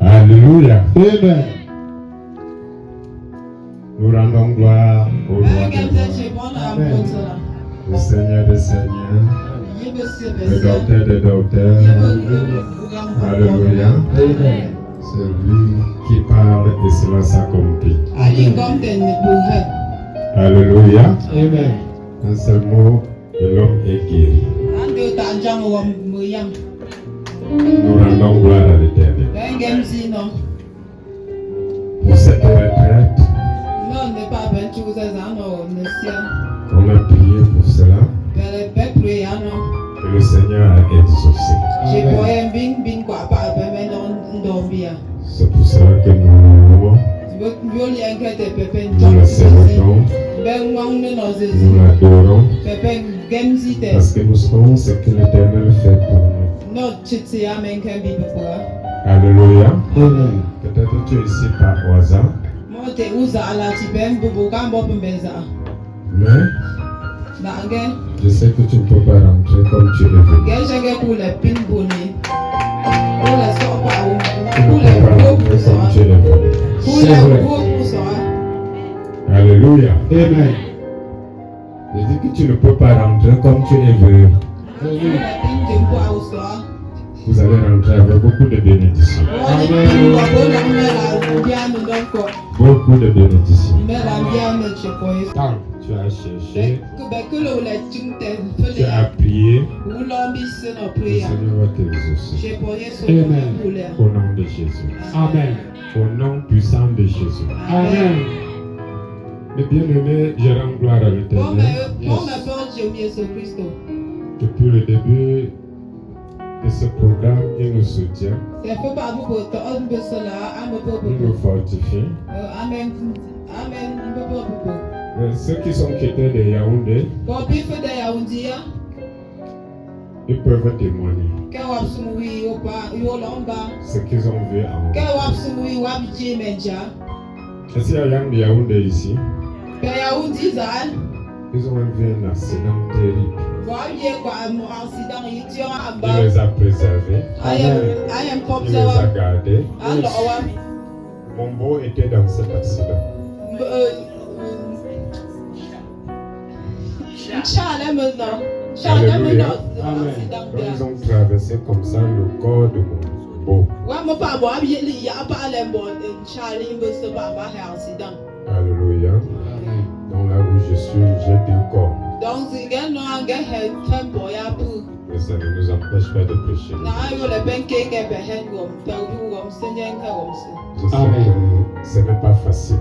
Alléluia. Amen. Nous rendons gloire au roi des rois, au Seigneur des seigneurs, le docteur des docteurs. Alléluia. Amen. C'est lui qui parle et cela s'accomplit. Alléluia. Amen. Un seul mot et l'homme est guéri. Nous rendons gloire à l'Éternel. Pour cette retraite, on a prié pour cela et le Seigneur a exaucé. C'est pour cela que nous louons, nous le célébrons, nous l'adorons, parce que nous savons ce que l'Éternel fait pour nous. Alléluia. Amen. Peut-être tu es ici par hasard, mais je sais que tu ne peux pas rentrer comme tu es venu. Tu ne peux pas rentrer comme tu es venu. C'est vrai. Alléluia. Amen. Je dis que tu ne peux pas rentrer comme tu es venu. Vous allez rentrer avec beaucoup de bénédictions. Beaucoup de bénédictions. Tant tu as cherché, tu as prié, le Seigneur va t'exaucer. Amen. Au nom de Jésus. Amen. Au nom puissant de Jésus. Amen. Mais bien aimé, je rends gloire à l'Éternel. Depuis le début de ce programme, il nous soutient, il nous fortifie. Ceux qui sont quittés de Yaoundé, ils peuvent témoigner ce qu'ils ont vu en haut. Est-ce qu'il y a un de Yaoundé ici? Ils ont vu un accident terrible. Il les a préservés, il les a gardés. Mon beau était dans cet accident. Alléluia. Donc ils ont traversé comme ça le corps de mon beau. Alléluia. Donc là où je suis, j'ai deux corps. Mais ça ne nous empêche pas de prêcher. Je sais que ce n'est pas facile.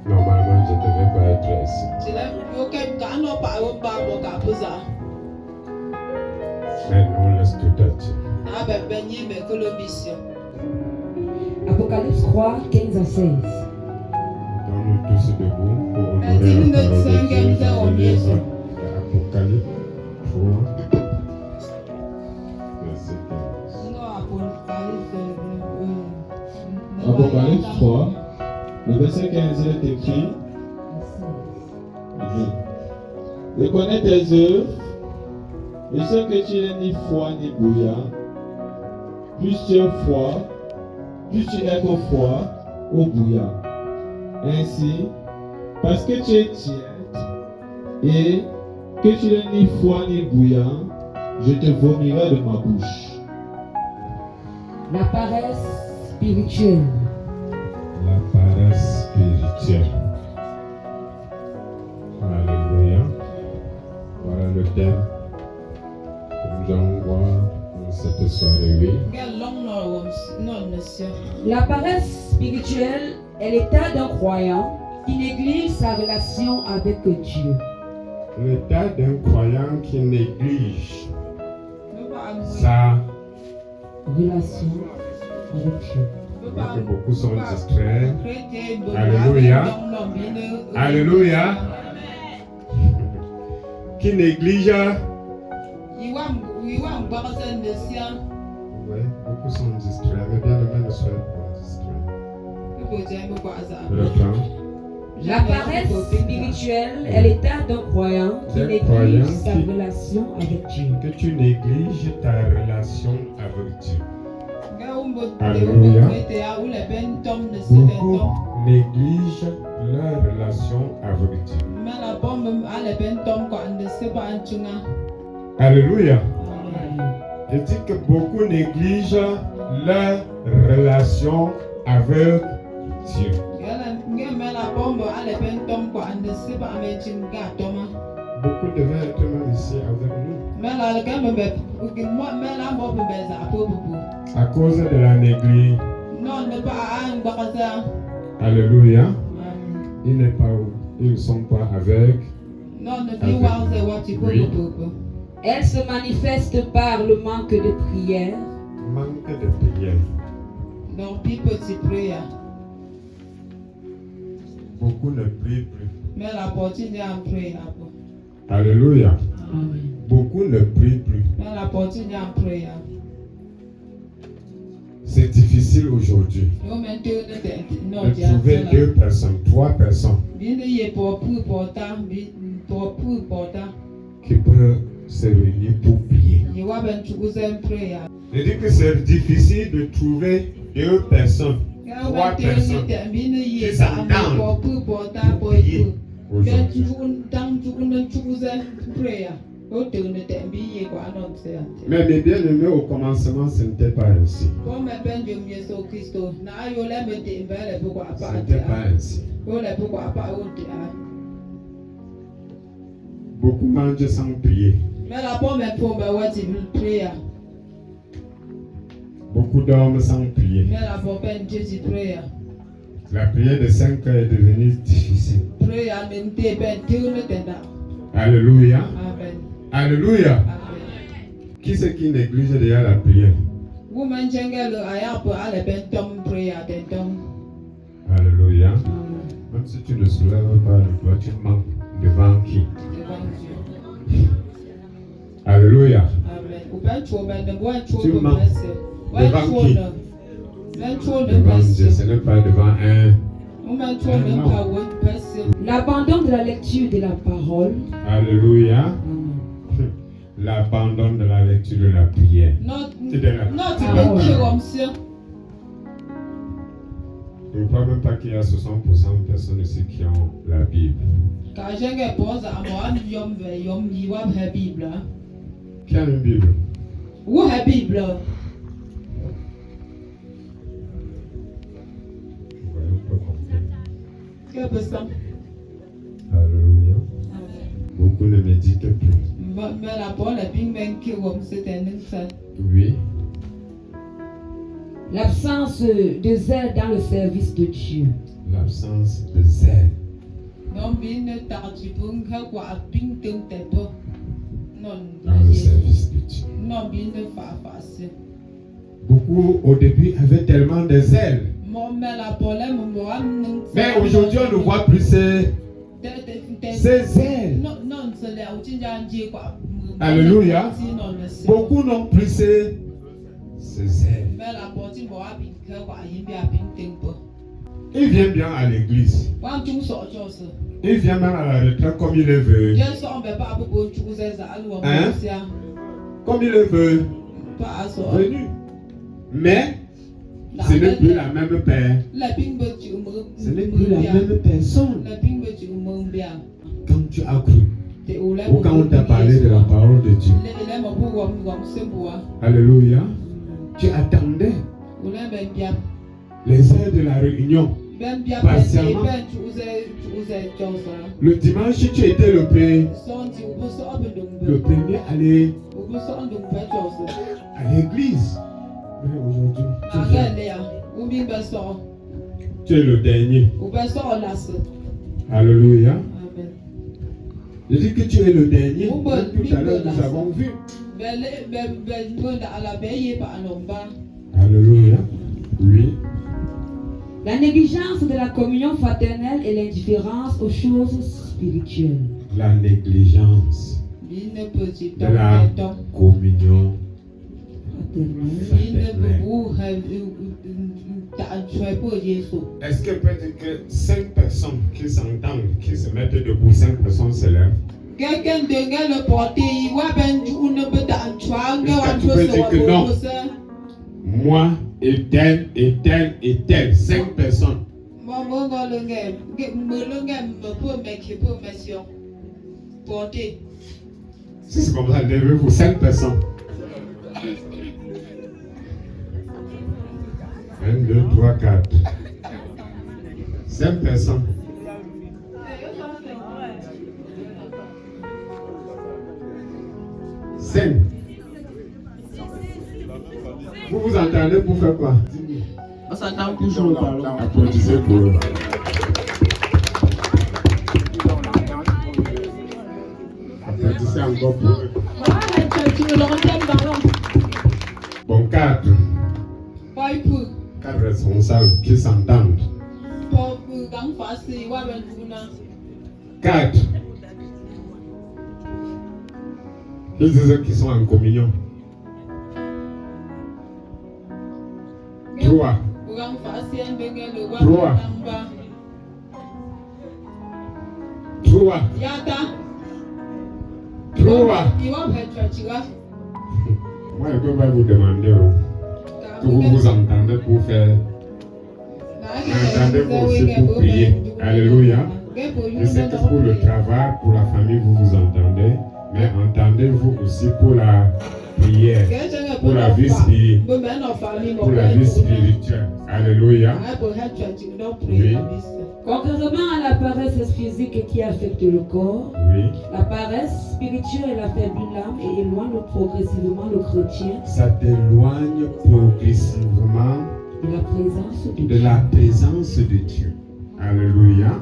Normalement, je ne devais pas être ici. Mais nous laisse tout à Dieu. Apocalypse 3, 15 à 16. Nous tous debout pour honorer la parole de Dieu dans le livre d'Apocalypse 3, verset 15. Apocalypse 3, le verset 15 est écrit. Je connais tes œuvres, et sais que tu n'es ni froid ni bouillant. Plus tu es froid, plus tu n'es que froid ou bouillant. Ainsi, parce que tu es tiède et que tu n'es ni froid ni bouillant, je te vomirai de ma bouche. La paresse spirituelle. La paresse spirituelle. Alléluia. Voilà le thème que nous allons voir dans cette soirée. La paresse spirituelle est l'état d'un croyant qui néglige sa relation avec Dieu. L'état d'un croyant qui néglige sa relation avec Dieu. Que beaucoup sont distraits. Alléluia. Alléluia. Qui néglige. Oui, beaucoup sont distraits. Mais bien aimé, ne soyez pas distraits. Le refrain. La paresse spirituelle est l'état d'un croyant qui néglige sa relation avec Dieu. Que tu négliges ta relation avec Dieu. Alléluia. Beaucoup négligent leur relation avec Dieu. Alléluia. Je dis que beaucoup négligent leur relation avec Dieu. Beaucoup devaient être même ici avec nous. À cause de la négligence. Alléluia. Ils ne sont pas avec. Oui. Elle se manifeste par le manque de prière. Manque de prière. Beaucoup ne prient plus. Alléluia. Beaucoup ne prient plus. C'est difficile aujourd'hui de trouver 2 personnes, 3 personnes qui peuvent se réunir pour prier. Je dis que c'est difficile de trouver 2 personnes, 3 personnes qui s'entendent pour prier aujourd'hui. Mais mes bien-aimés, au commencement, ce n'était pas ainsi. Ce n'était pas ainsi. Beaucoup mangent sans prier. Beaucoup dorment sans prier. La prière de 5 heures est devenue difficile. Alléluia. Alléluia. Amen. Qui c'est qui néglige déjà la prière? Alléluia. Même si tu ne soulèves pas le doigt, tu manques devant qui? Alléluia. Tu manques devant qui? Devant Dieu, ce n'est pas devant un. L'abandon de la lecture de la parole. Alléluia. L'abandon de la lecture de la prière. Je ne crois même pas qu'il y a 60% de personnes ici qui ont la Bible. Qui a une Bible? Alléluia. Beaucoup ne méditent plus. Oui. L'absence de zèle dans le service de Dieu. L'absence de zèle. Dans le service de Dieu. Beaucoup au début avaient tellement de zèle. Mais aujourd'hui on ne voit plus ces zèles. Alléluia. Beaucoup n'ont plus ces zèles. Il vient bien à l'église. Il vient même à la retraite comme il le veut. Hein? Comme il le veut. Venu. Mais ce n'est plus la même paix. Ce n'est plus la même personne. Quand tu as cru. Ou quand on t'a parlé de la parole de Dieu. Alléluia. Tu attendais les heures de la réunion. Patiemment. Le dimanche, tu étais le premier à aller à l'église. Mais aujourd'hui, tu es le dernier. Alléluia. Je dis que tu es le dernier. Tout à l'heure, nous avons vu. Alléluia. Oui. La négligence de la communion fraternelle et l'indifférence aux choses spirituelles. La négligence de la communion Est-ce que peut-être que 5 personnes qui s'entendent, qui se mettent debout, 5 personnes se lèvent? Quelqu'un de le porter, il voit ben ou ne peut pas moi et tel et tel et tel, 5 personnes. Si c'est comme ça, levez-vous, 5 personnes. 1, 2, 3, 4. 5 personnes. Vous vous entendez pour faire quoi? On s'entend toujours parler. Applaudissez pour eux. Applaudissez encore pour eux. Bon, 4 responsables qui s'entendent. 4 ceux qui sont en communion. 3 Moi, je ne peux pas vous demander que vous vous entendez pour faire. Entendez-vous aussi pour prier. Alléluia. Je sais que pour le travail, pour la famille, vous vous entendez. Mais entendez-vous aussi pour la prière, pour la vie spirituelle. Alléluia. Oui. Contrairement à la paresse physique qui affecte le corps, Oui. la paresse spirituelle affaiblit l'âme et éloigne progressivement le chrétien Ça t'éloigne progressivement de la présence de de Dieu. la présence de Dieu. Alléluia.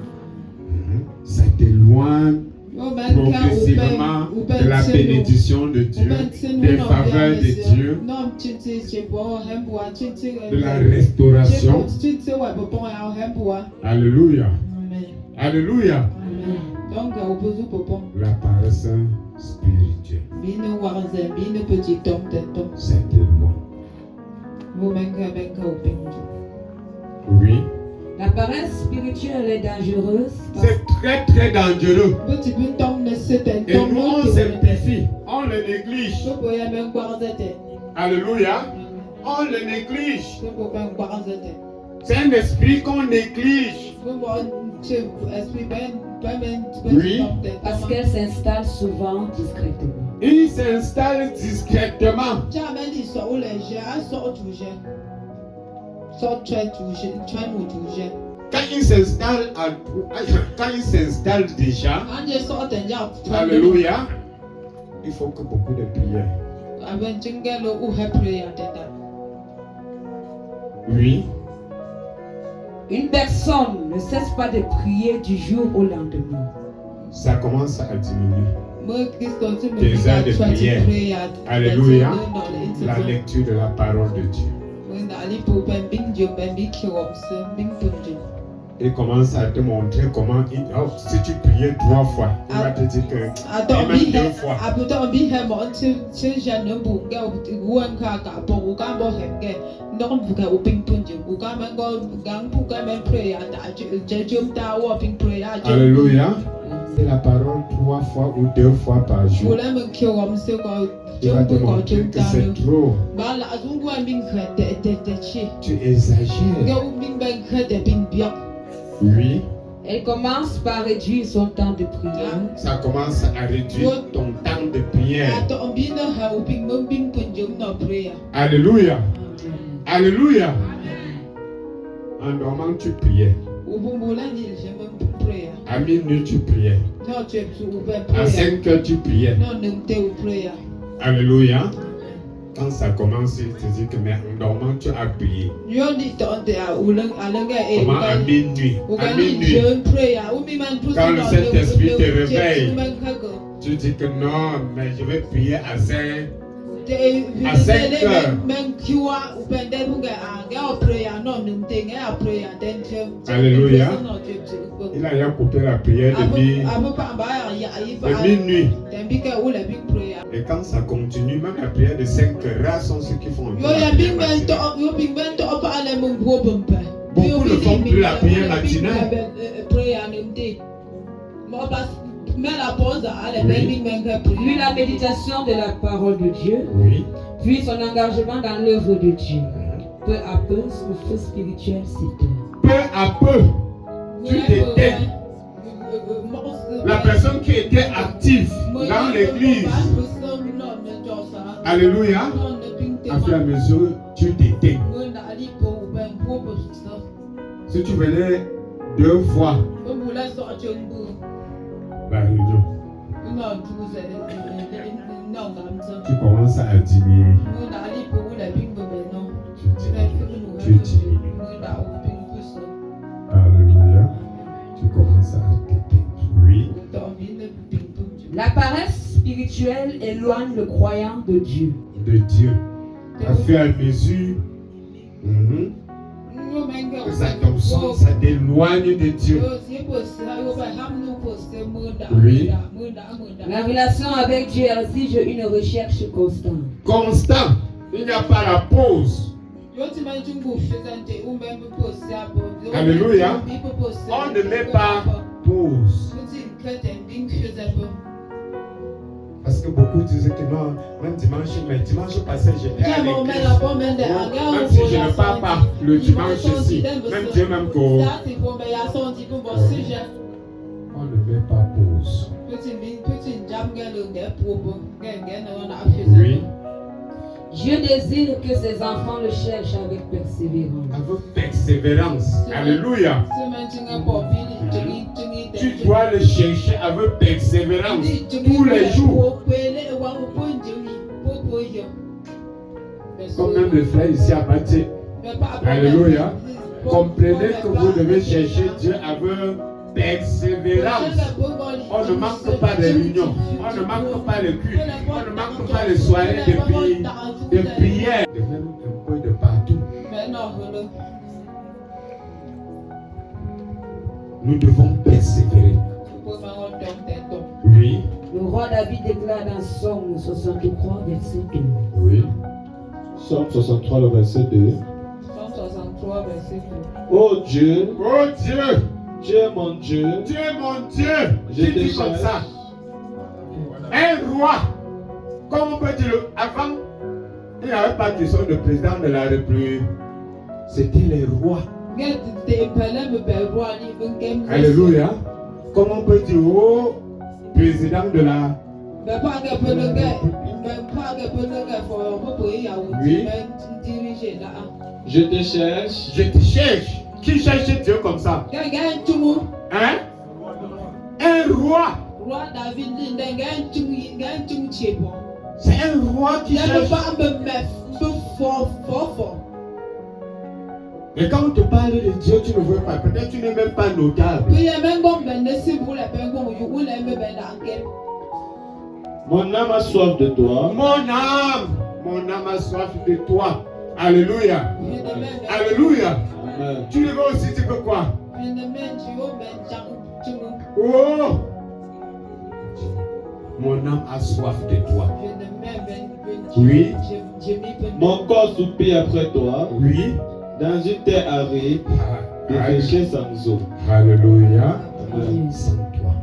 Ça t'éloigne progressivement de la bénédiction de Dieu, des faveurs de Dieu, de la restauration. Alléluia. Alléluia. La paresse spirituelle. C'est tellement. Oui. La paresse spirituelle est dangereuse C'est très très dangereux. Et nous on simplifie, on le néglige. Alléluia. On le néglige. C'est un esprit qu'on néglige. Oui. parce qu'elle s'installe souvent discrètement. Il s'installe discrètement. Quand il s'installe déjà, alléluia, il faut que beaucoup de prières. Oui. Une personne ne cesse pas de prier du jour au lendemain. Ça commence à diminuer. Des heures de prière. Alléluia. La lecture de la parole de Dieu. Il commence à te montrer comment si tu priais 3 fois, il va te dire que même 2 fois. Alléluia. C'est la parole 3 fois ou 2 fois par jour. Il va te montrer que c'est trop. Tu exagères. Oui. Elle commence par réduire son temps de prière. Ça commence à réduire ton temps de prière. Alléluia. Alléluia. En dormant, tu priais. À minuit, tu priais. À 5 heures, tu priais. Alléluia. Quand ça commence, il te dit que mais en dormant, tu as prié. Comment à minuit? À minuit. Quand le Saint-Esprit te réveille, tu dis que non, mais je vais prier à 5 heures. Alléluia. Il a coupé la prière de minuit. Et quand ça continue, même la prière de 5 heures, rares sont ceux qui font un peu Yo la ya prière bing ben matinale. to yo bing ben to apa ale mo bo bompa. Beaucoup ne font plus la prière matinale. Prayer n'imde. Mo pas mais la pause ale Oui. ben bing ben ka prier. Puis la méditation de la parole de Dieu, Oui. puis son engagement dans l'œuvre de Dieu. Peu à peu, son feu spirituel s'éteint. Peu à peu, tu t'éteins. La personne qui était active dans l'église, alléluia, à fur et à mesure, tu t'éteins. Si tu venais 2 fois la réunion, tu commences à diminuer. Tu diminues. Alléluia. Tu commences à t'éteindre. Oui. La paresse spirituelle éloigne le croyant de Dieu. De Dieu. À fur et à mesure que ça t'absorbe, ça t'éloigne de Dieu. Oui. La relation avec Dieu exige une recherche constante. Constant. Il n'y a pas la pause. Alléluia. On ne met pas pause. Parce que beaucoup disaient que non, même dimanche, mais dimanche passé, j'étais à l'église. Même si je ne pars pas le dimanche ici, même Dieu même qu'on. On ne met pas pause. Oui. Dieu désire que ses enfants le cherchent avec persévérance. Avec persévérance. Alléluia. Tu dois le chercher avec persévérance tous les jours. Comme même le frère ici à Bâti. Alléluia. Comprenez que vous devez chercher Dieu avec persévérance. On ne manque pas de réunions. On ne manque pas de cultes. On ne manque pas de soirées de prières. De même un peu de partout. Nous devons persévérer. Oui. Le roi David déclare dans Somme 63, verset 2. Oui. Somme 63, le verset 2. Oh Dieu, Oh Dieu, tu es mon Dieu. tu es mon Dieu. Je Tu te dis comme cherche. ça. Un roi, comme on peut dire, avant, il n'y avait pas de question de président de la République. C'était les rois. Alléluia. Comme on peut dire, oh, président de la. Oui. Je te cherche. Je te cherche. Qui cherche Dieu comme ça? Hein? Un roi. C'est un roi qui cherche. Et quand on te parle de Dieu, tu ne veux pas. Peut-être tu n'es même pas notable. Mon âme a soif de toi. Mon âme a soif de toi. Alléluia. Alléluia. Amen. Tu le veux aussi, tu veux quoi? Oh! Mon âme a soif de toi. Oui. Mon corps soupire après toi. Oui. Dans une terre aride, desséchée sans eau. Alléluia. Amen. Sans toi.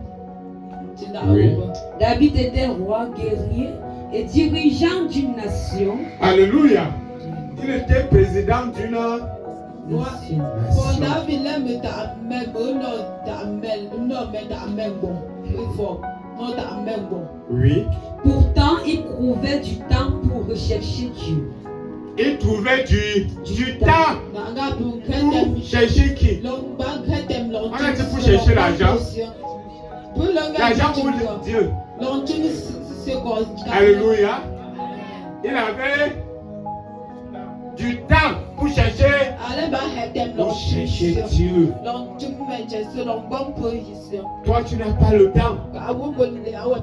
Oui. David était roi, guerrier et dirigeant d'une nation. Alléluia. Il était président d'une Nation. Oui. Pourtant, il trouvait du temps pour rechercher Dieu. Il trouvait du temps pour chercher qui? On a dit pour chercher l'argent. L'argent pour Dieu. Alléluia. Il avait du temps pour chercher Dieu. Toi, tu n'as pas le temps.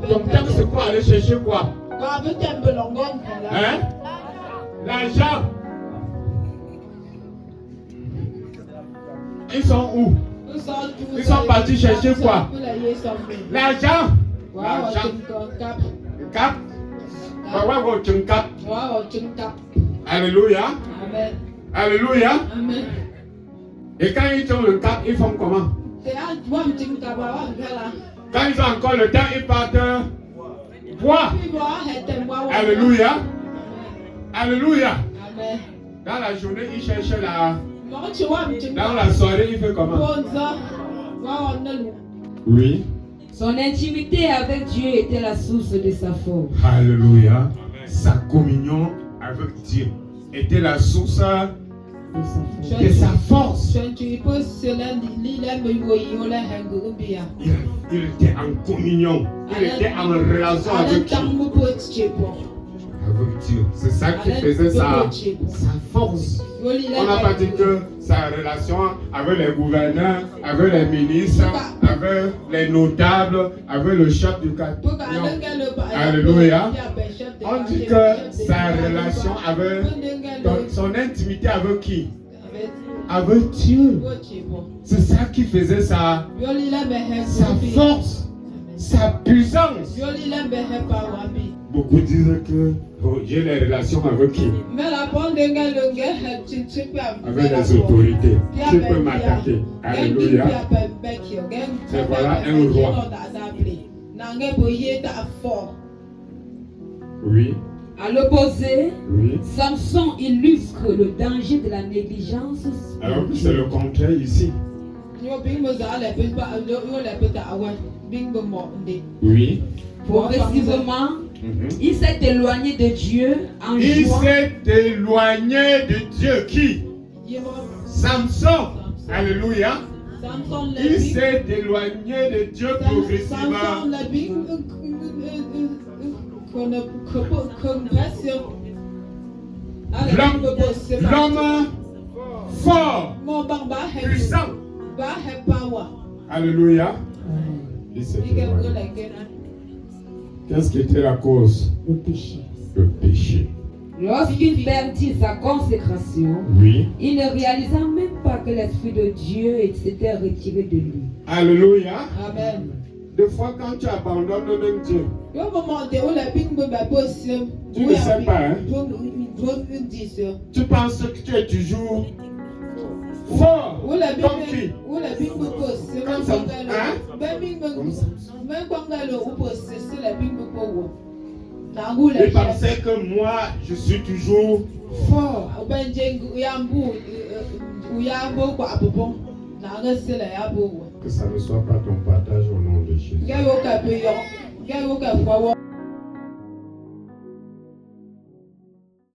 Ton temps, c'est quoi? Aller chercher quoi? Hein? L'argent. Ils sont où? Ils sont partis chercher quoi? L'argent. l'argent. Cap. Cap. Cap. Cap. Alléluia. Amen. Alléluia. Amen. Et quand ils ont le cap, ils font comment? Quand ils ont encore le temps, ils partent boire. Alléluia. Alléluia. Amen. Dans la journée, ils cherchent la... Dans la soirée, il fait comment? Oui. Son intimité avec Dieu était la source de sa force. Alléluia. Sa communion avec Dieu était la source de sa force. Il était en communion. Il était en relation avec Dieu. Avec Dieu. C'est ça qui faisait sa force. On n'a pas dit que sa relation avec les gouverneurs, avec les ministres, avec les notables, avec le chef du quartier. Alléluia. On dit que sa relation avec son intimité avec qui? Avec Dieu. C'est ça qui faisait sa force, sa puissance. Beaucoup disent que j'ai les relations avec qui? Avec les autorités. Qui peut m'attaquer? Alléluia. Et voilà un roi. Oui. À l'opposé, Oui. Samson illustre le danger de la négligence Alors que c'est le contraire ici. Oui. Progressivement, il s'est éloigné de Dieu en Il jouant. s'est éloigné de Dieu. Qui? Samson. Alléluia. Il s'est éloigné de Dieu progressivement. L'homme fort, puissant. Alléluia. Il s'est éloigné. Qu'est-ce qui était la cause? Le péché. Le péché. Lorsqu'il perdit sa consécration, Oui. il ne réalisa même pas que l'Esprit de Dieu s'était retiré de lui. Alléluia. Amen. Des fois, quand tu abandonnes même Dieu, tu ne sais pas, hein? Tu penses que tu es toujours fort. Comme qui? Comme ça. Hein? Il pensait que moi, je suis toujours fort. Que ça ne soit pas ton partage au nom de Jésus.